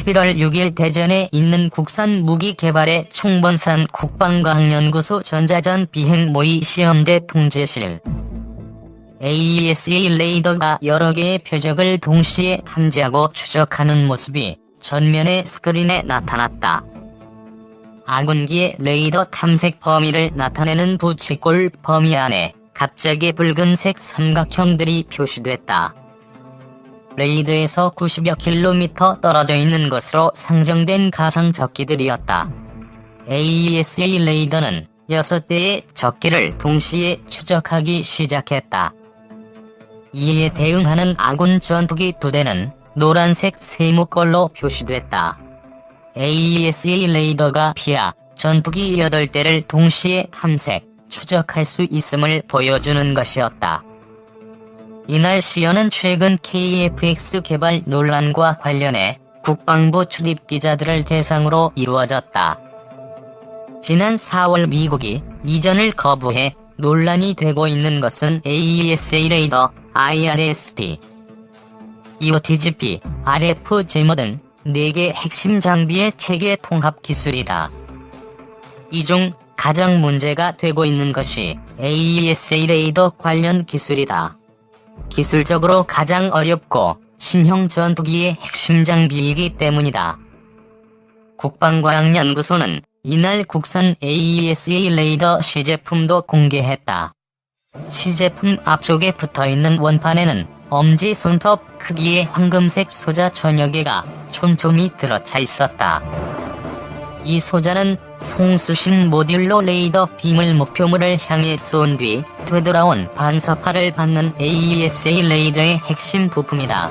11월 6일 대전에 있는 국산무기개발의 총번산 국방과학연구소 전자전 비행 모의 시험대 통제실. AESA 레이더가 여러 개의 표적을 동시에 탐지하고 추적하는 모습이 전면의 스크린에 나타났다. 아군기의 레이더 탐색 범위를 나타내는 부채꼴 범위 안에 갑자기 붉은색 삼각형들이 표시됐다. 레이더에서 90여 킬로미터 떨어져 있는 것으로 상정된 가상 적기들이었다. AESA 레이더는 6대의 적기를 동시에 추적하기 시작했다. 이에 대응하는 아군 전투기 2대는 노란색 세모꼴로 표시됐다. AESA 레이더가 피하 전투기 8대를 동시에 탐색, 추적할 수 있음을 보여주는 것이었다. 이날 시연은 최근 KF-X 개발 논란과 관련해 국방부 출입 기자들을 대상으로 이루어졌다. 지난 4월 미국이 이전을 거부해 논란이 되고 있는 것은 AESA 레이더, IRST, EOTGP, RF 제모 등 4개 핵심 장비의 체계 통합 기술이다. 이 중 가장 문제가 되고 있는 것이 AESA 레이더 관련 기술이다. 기술적으로 가장 어렵고 신형 전투기의 핵심 장비이기 때문이다. 국방과학연구소는 이날 국산 AESA 레이더 시제품도 공개했다. 시제품 앞쪽에 붙어있는 원판에는 엄지 손톱 크기의 황금색 소자 천여 개가 촘촘히 들어차 있었다. 이 소자는 송수신 모듈로 레이더 빔을 목표물을 향해 쏜 뒤 되돌아온 반사파를 받는 AESA 레이더의 핵심 부품이다.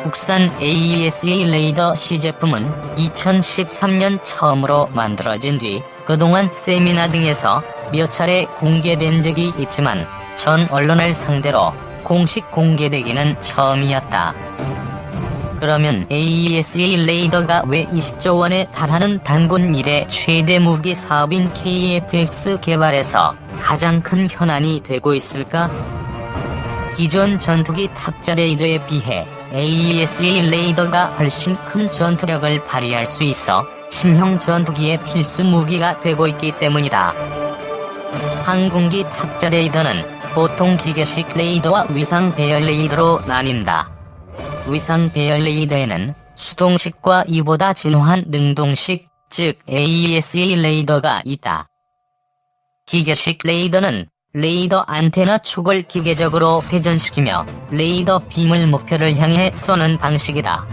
국산 AESA 레이더 시제품은 2013년 처음으로 만들어진 뒤 그동안 세미나 등에서 몇 차례 공개된 적이 있지만 전 언론을 상대로 공식 공개되기는 처음이었다. 그러면 AESA 레이더가 왜 20조 원에 달하는 단군 이래 최대 무기 사업인 KF-X 개발에서 가장 큰 현안이 되고 있을까? 기존 전투기 탑재 레이더에 비해 AESA 레이더가 훨씬 큰 전투력을 발휘할 수 있어 신형 전투기의 필수 무기가 되고 있기 때문이다. 항공기 탑재 레이더는 보통 기계식 레이더와 위상 배열 레이더로 나뉜다. 위상 배열 레이더에는 수동식과 이보다 진화한 능동식, 즉 AESA 레이더가 있다. 기계식 레이더는 레이더 안테나 축을 기계적으로 회전시키며 레이더 빔을 목표를 향해 쏘는 방식이다.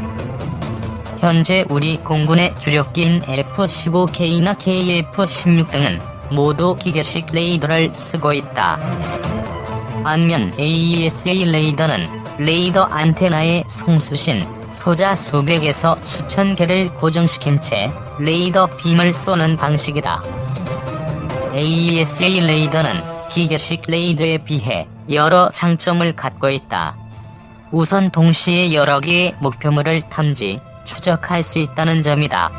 현재 우리 공군의 주력기인 F-15K나 KF-16 등은 모두 기계식 레이더를 쓰고 있다. 반면 AESA 레이더는 레이더 안테나에 송수신, 소자 수백에서 수천 개를 고정시킨 채 레이더 빔을 쏘는 방식이다. AESA 레이더는 기계식 레이더에 비해 여러 장점을 갖고 있다. 우선 동시에 여러 개의 목표물을 탐지, 추적할 수 있다는 점이다.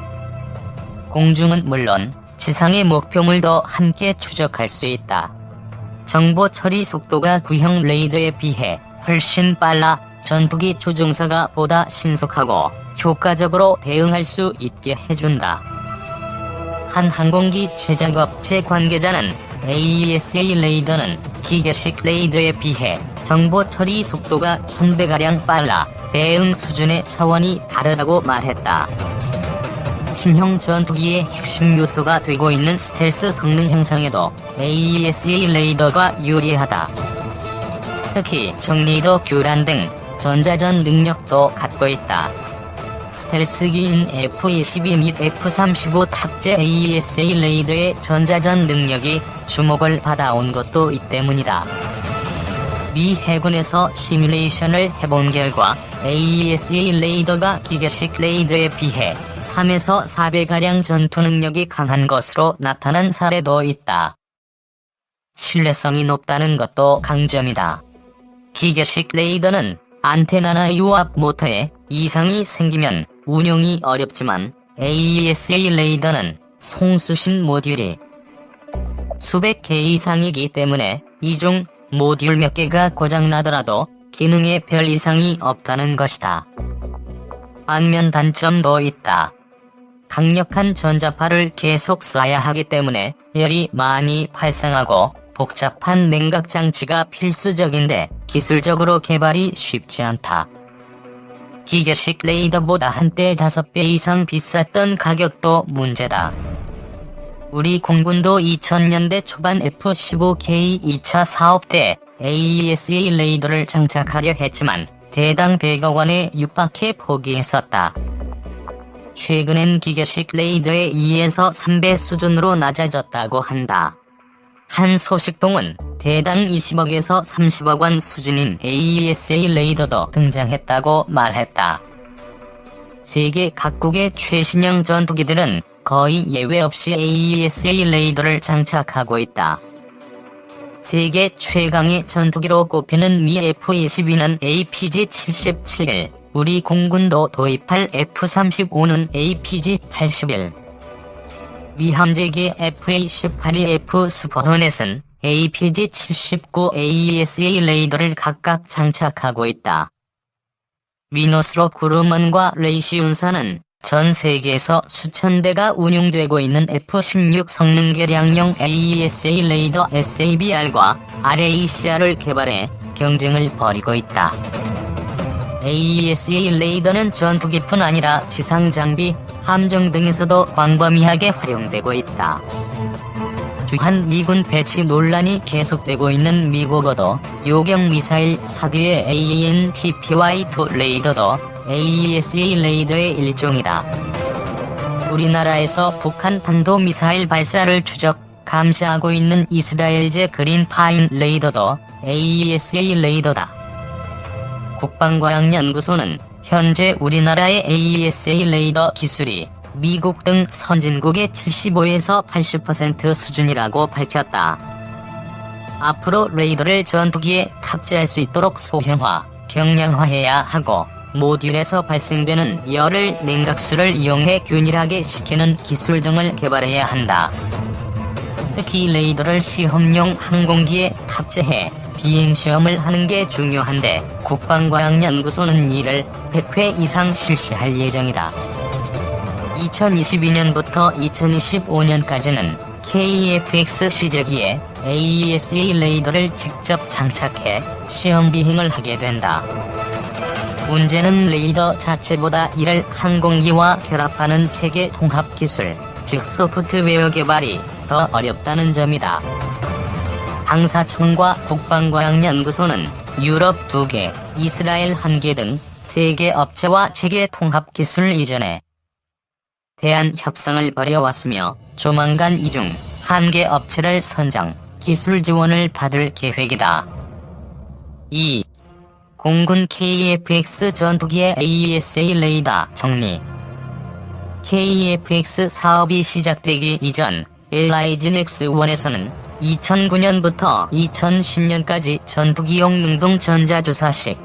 공중은 물론 지상의 목표물도 함께 추적할 수 있다. 정보 처리 속도가 구형 레이더에 비해 훨씬 빨라 전투기 조종사가 보다 신속하고 효과적으로 대응할 수 있게 해준다. 한 항공기 제작업체 관계자는 AESA 레이더는 기계식 레이더에 비해 정보 처리 속도가 1000배가량 빨라 대응 수준의 차원이 다르다고 말했다. 신형 전투기의 핵심 요소가 되고 있는 스텔스 성능 향상에도 AESA 레이더가 유리하다. 특히 정리도 교란 등 전자전 능력도 갖고 있다. 스텔스기인 F-22 및 F-35 탑재 AESA 레이더의 전자전 능력이 주목을 받아온 것도 이 때문이다. 미 해군에서 시뮬레이션을 해본 결과 AESA 레이더가 기계식 레이더에 비해 3에서 4배가량 전투 능력이 강한 것으로 나타난 사례도 있다. 신뢰성이 높다는 것도 강점이다. 기계식 레이더는 안테나나 유압 모터에 이상이 생기면 운용이 어렵지만 AESA 레이더는 송수신 모듈이 수백 개 이상이기 때문에 이 중 모듈 몇 개가 고장나더라도 기능에 별 이상이 없다는 것이다. 반면 단점도 있다. 강력한 전자파를 계속 쏴야 하기 때문에 열이 많이 발생하고 복잡한 냉각 장치가 필수적인데 기술적으로 개발이 쉽지 않다. 기계식 레이더보다 한때 5배 이상 비쌌던 가격도 문제다. 우리 공군도 2000년대 초반 F-15K 2차 사업 때 AESA 레이더를 장착하려 했지만 대당 100억 원에 육박해 포기했었다. 최근엔 기계식 레이더의 2에서 3배 수준으로 낮아졌다고 한다. 한 소식통은 대당 20억에서 30억 원 수준인 AESA 레이더도 등장했다고 말했다. 세계 각국의 최신형 전투기들은 거의 예외 없이 AESA 레이더를 장착하고 있다. 세계 최강의 전투기로 꼽히는 미 F-22는 APG-77, 우리 공군도 도입할 F-35는 APG-81. 미 함재기 FA-18이 F-슈퍼호넷은 APG-79 AESA 레이더를 각각 장착하고 있다. 미노스롭 그루먼과 레이시 운사는 전 세계에서 수천 대가 운용되고 있는 F-16 성능 개량용 AESA 레이더 SABR과 RACR을 개발해 경쟁을 벌이고 있다. AESA 레이더는 전투기뿐 아니라 지상 장비, 함정 등에서도 광범위하게 활용되고 있다. 주한 미군 배치 논란이 계속되고 있는 미국어도 요격 미사일 사드의 AANTPY-2 레이더도 AESA 레이더의 일종이다. 우리나라에서 북한 탄도미사일 발사를 추적, 감시하고 있는 이스라엘제 그린파인 레이더도 AESA 레이더다. 국방과학연구소는 현재 우리나라의 AESA 레이더 기술이 미국 등 선진국의 75에서 80% 수준이라고 밝혔다. 앞으로 레이더를 전투기에 탑재할 수 있도록 소형화, 경량화해야 하고 모듈에서 발생되는 열을 냉각수를 이용해 균일하게 식히는 기술 등을 개발해야 한다. 특히 레이더를 시험용 항공기에 탑재해 비행시험을 하는 게 중요한데 국방과학연구소는 이를 100회 이상 실시할 예정이다. 2022년부터 2025년까지는 KF-X 시제기에 AESA 레이더를 직접 장착해 시험 비행을 하게 된다. 문제는 레이더 자체보다 이를 항공기와 결합하는 체계 통합 기술, 즉 소프트웨어 개발이 더 어렵다는 점이다. 방사청과 국방과학연구소는 유럽 2개, 이스라엘 1개 등 3개 업체와 체계 통합 기술 이전에 대한 협상을 벌여왔으며 조만간 이 중 1개 업체를 선정, 기술 지원을 받을 계획이다. 2. 공군 KF-X 전투기의 AESA 레이더 정리. KF-X 사업이 시작되기 이전 LIGN-X1에서는 2009년부터 2010년까지 전투기용 능동 전자주사식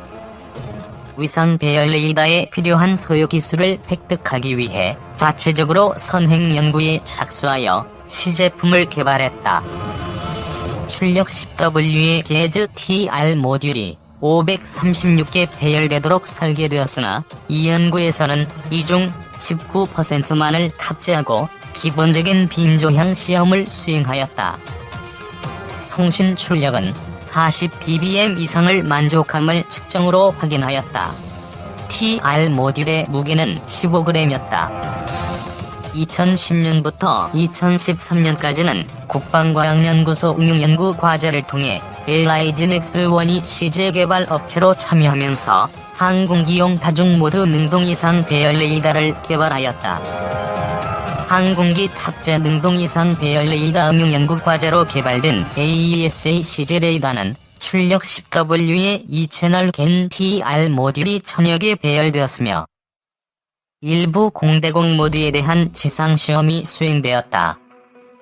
위상 배열 레이더에 필요한 소요 기술을 획득하기 위해 자체적으로 선행 연구에 착수하여 시제품을 개발했다. 출력 10W의 게즈 TR 모듈이 536개 배열되도록 설계되었으나 이 연구에서는 이 중 19%만을 탑재하고 기본적인 빈조향 시험을 수행하였다. 송신 출력은 40dBm 이상을 만족함을 측정으로 확인하였다. TR 모듈의 무게는 15g이었다. 2010년부터 2013년까지는 국방과학연구소 응용연구 과제를 통해 LIGN-X1이 시제개발 업체로 참여하면서 항공기용 다중모드 능동이상 배열 레이더를 개발하였다. 항공기 탑재 능동이상 배열 레이더 응용연구 과제로 개발된 AESA 시제 레이더는 출력 10W의 2채널 겐 TR 모듈이 1000여 개 배열되었으며 일부 공대공 모드에 대한 지상시험이 수행되었다.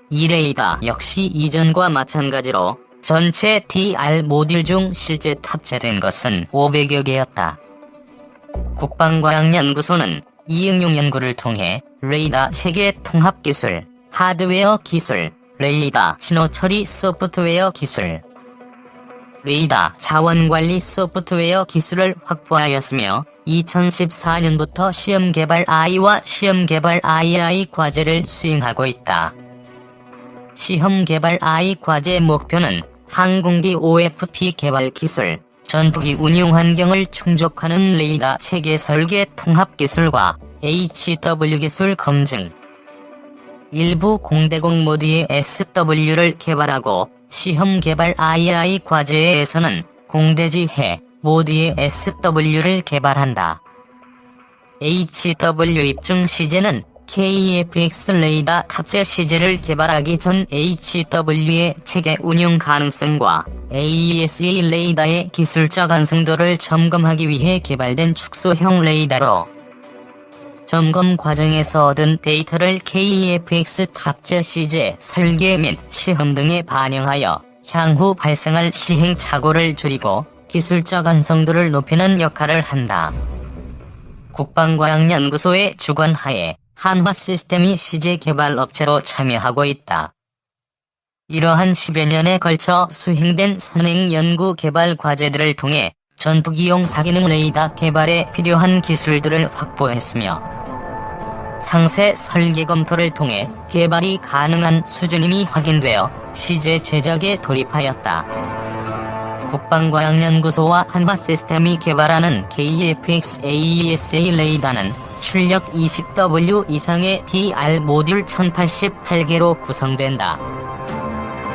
이 레이더 역시 이전과 마찬가지로 전체 TR 모듈 중 실제 탑재된 것은 500여 개였다. 국방과학연구소는 이 응용 연구를 통해 레이더 체계 통합 기술, 하드웨어 기술, 레이더 신호 처리 소프트웨어 기술, 레이더 자원관리 소프트웨어 기술을 확보하였으며 2014년부터 시험개발 I와 시험개발 II 과제를 수행하고 있다. 시험개발 I 과제의 목표는 항공기 OFP 개발 기술, 전투기 운용 환경을 충족하는 레이더 체계 설계 통합 기술과 HW 기술 검증. 일부 공대공 모드의 SW를 개발하고 시험 개발 II 과제에서는 공대지해 모드의 SW를 개발한다. HW 입증 시제는 KFX 레이더 탑재 시제를 개발하기 전 HW의 체계 운용 가능성과 AESA 레이더의 기술적 완성도를 점검하기 위해 개발된 축소형 레이더로, 점검 과정에서 얻은 데이터를 KFX 탑재 시제 설계 및 시험 등에 반영하여 향후 발생할 시행착오를 줄이고 기술적 완성도를 높이는 역할을 한다. 국방과학연구소의 주관하에 한화 시스템이 시제 개발 업체로 참여하고 있다. 이러한 10여 년에 걸쳐 수행된 선행 연구 개발 과제들을 통해 전투기용 다기능 레이더 개발에 필요한 기술들을 확보했으며, 상세 설계 검토를 통해 개발이 가능한 수준임이 확인되어 시제 제작에 돌입하였다. 국방과학연구소와 한화 시스템이 개발하는 KFX AESA 레이더는 출력 20W 이상의 DR 모듈 1088개로 구성된다.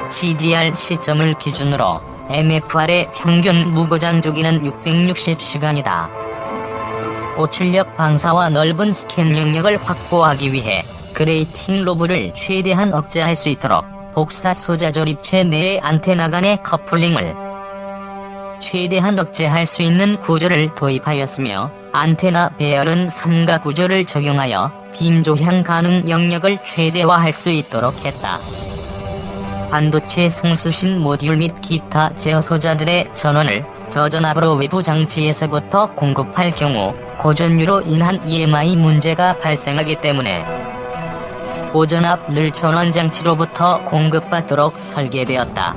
CDR 시점을 기준으로 MFR의 평균 무고장 주기는 660시간이다. 고출력 방사와 넓은 스캔 영역을 확보하기 위해 그레이팅 로브를 최대한 억제할 수 있도록 복사 소자 조립체 내의 안테나 간의 커플링을 최대한 억제할 수 있는 구조를 도입하였으며, 안테나 배열은 삼각 구조를 적용하여 빔 조향 가능 영역을 최대화할 수 있도록 했다. 반도체 송수신 모듈 및 기타 제어 소자들의 전원을 저전압으로 외부 장치에서부터 공급할 경우 고전류로 인한 EMI 문제가 발생하기 때문에 고전압 늘 전원 장치로부터 공급받도록 설계되었다.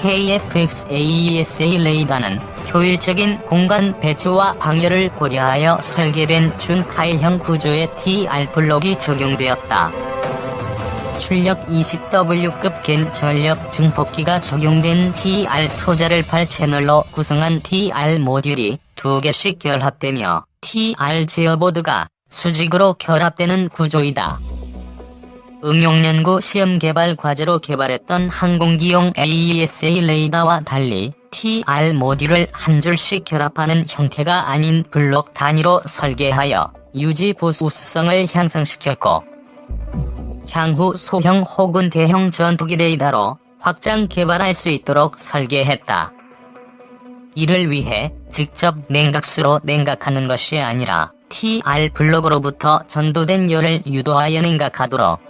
KFX AESA 레이더는 효율적인 공간 배치와 방열을 고려하여 설계된 준타일형 구조의 TR 블록이 적용되었다. 출력 20W급 갠 전력 증폭기가 적용된 TR 소자를 8채널로 구성한 TR 모듈이 2개씩 결합되며 TR 제어보드가 수직으로 결합되는 구조이다. 응용연구 시험개발 과제로 개발했던 항공기용 AESA 레이더와 달리 TR 모듈을 한 줄씩 결합하는 형태가 아닌 블록 단위로 설계하여 유지 보수성을 향상시켰고, 향후 소형 혹은 대형 전투기 레이더로 확장 개발할 수 있도록 설계했다. 이를 위해 직접 냉각수로 냉각하는 것이 아니라 TR 블록으로부터 전도된 열을 유도하여 냉각하도록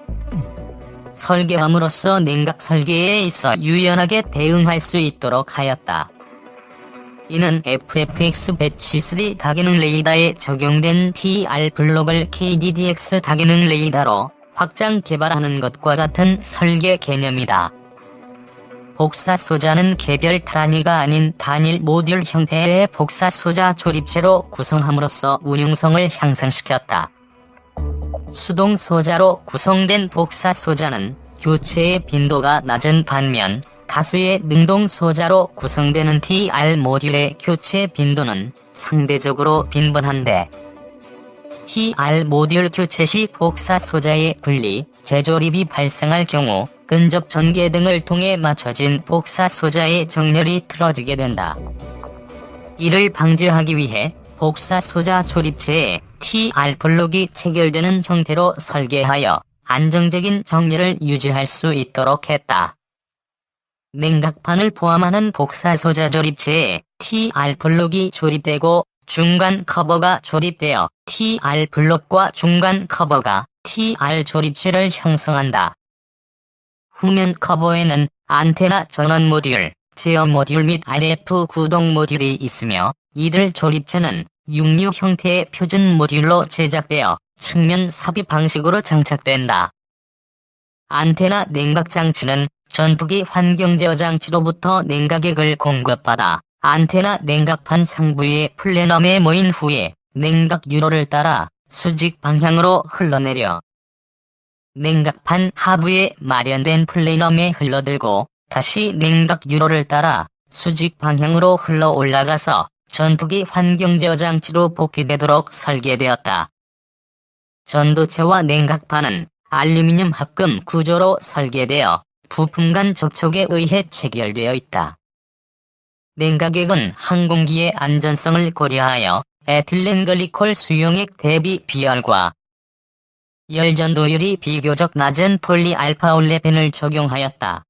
설계함으로써 냉각 설계에 있어 유연하게 대응할 수 있도록 하였다. 이는 FFX 배치 3 다기능 레이더에 적용된 TR 블록을 KDDX 다기능 레이더로 확장 개발하는 것과 같은 설계 개념이다. 복사 소자는 개별 단위가 아닌 단일 모듈 형태의 복사 소자 조립체로 구성함으로써 운용성을 향상시켰다. 수동 소자로 구성된 복사 소자는 교체의 빈도가 낮은 반면, 다수의 능동 소자로 구성되는 TR 모듈의 교체 빈도는 상대적으로 빈번한데, TR 모듈 교체 시 복사 소자의 분리, 재조립이 발생할 경우 근접 전개 등을 통해 맞춰진 복사 소자의 정렬이 틀어지게 된다. 이를 방지하기 위해 복사 소자 조립체에 TR 블록이 체결되는 형태로 설계하여 안정적인 정렬을 유지할 수 있도록 했다. 냉각판을 포함하는 복사 소자 조립체에 TR 블록이 조립되고 중간 커버가 조립되어 TR 블록과 중간 커버가 TR 조립체를 형성한다. 후면 커버에는 안테나 전원 모듈, 제어 모듈 및 RF 구동 모듈이 있으며, 이들 조립체는 6류 형태의 표준 모듈로 제작되어 측면 삽입 방식으로 장착된다. 안테나 냉각 장치는 전투기 환경 제어 장치로부터 냉각액을 공급받아 안테나 냉각판 상부에 플래넘에 모인 후에 냉각 유로를 따라 수직 방향으로 흘러내려 냉각판 하부에 마련된 플래넘에 흘러들고 다시 냉각 유로를 따라 수직 방향으로 흘러 올라가서 전투기 환경제어 장치로 복귀되도록 설계되었다. 전도체와 냉각판은 알루미늄 합금 구조로 설계되어 부품 간 접촉에 의해 체결되어 있다. 냉각액은 항공기의 안전성을 고려하여 에틸렌글리콜 수용액 대비 비열과 열전도율이 비교적 낮은 폴리알파올레펜을 적용하였다.